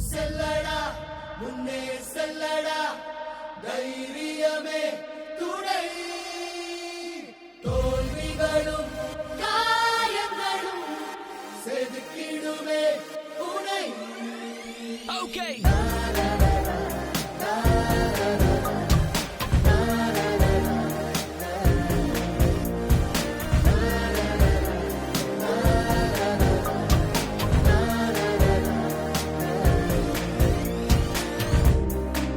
செல்லடா முன்னே செல்லடா தைரியமே துணை தோல்விகளும் காயங்களும் செதுக்கிடுமே உனை. Okay.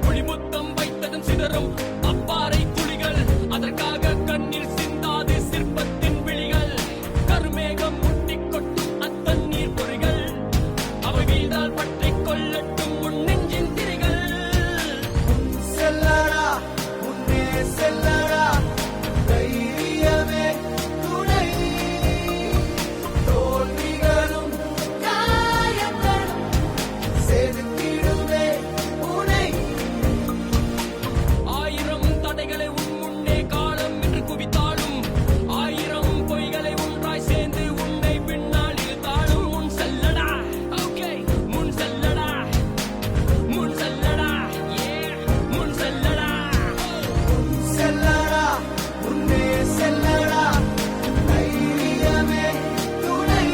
புலிமுத்தம் வைத்ததும் சிதறும் அப்பாறை துளிகள், அதற்காக கண்ணீர் சிந்தாது சிற்பத்தின் விழிகள். கருமேகம் முட்டிக் கொட்டும் அத்தண்ணீர் பொறிகள், அவை வீழ்ந்தால் பற்றிக் கொள்ளட்டும் உன் நெஞ்சின் திரிகள். செல்லடா முன்னே செல்லடா தைரியமே துணை தோல்விகளும் காயங்களும் செதுக்கிடுமே உனை. ஆயிரம் தடைகளை உன் முன்னே காலம் என்று குவித்தாலும், ஆயிரம் பொய்களை ஒன்றாய் சேர்ந்து உன்னை பின்னால் இழுத்தாலும், முன் செல்லடா. Okay. முன் செல்லடா, முன் செல்லடா, yeah. முன் செல்லடா. செல்லடா முன்னே செல்லடா தைரியமே துணை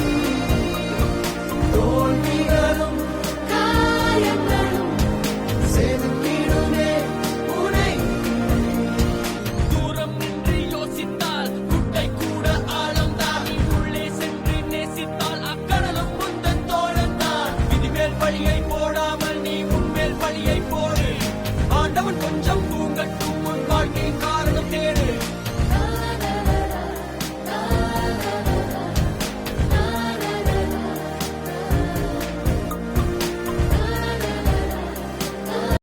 தோல்விகளும் காயங்களும் செதுக்கிடுமே உனை. தூரம் நின்று யோசித்தால் குட்டை கூட ஆழம்தான், நீ உள்ளே சென்று நேசித்தால் அக்கடலும் முந்தன் தோழந்தான். விதிமேல் வழியை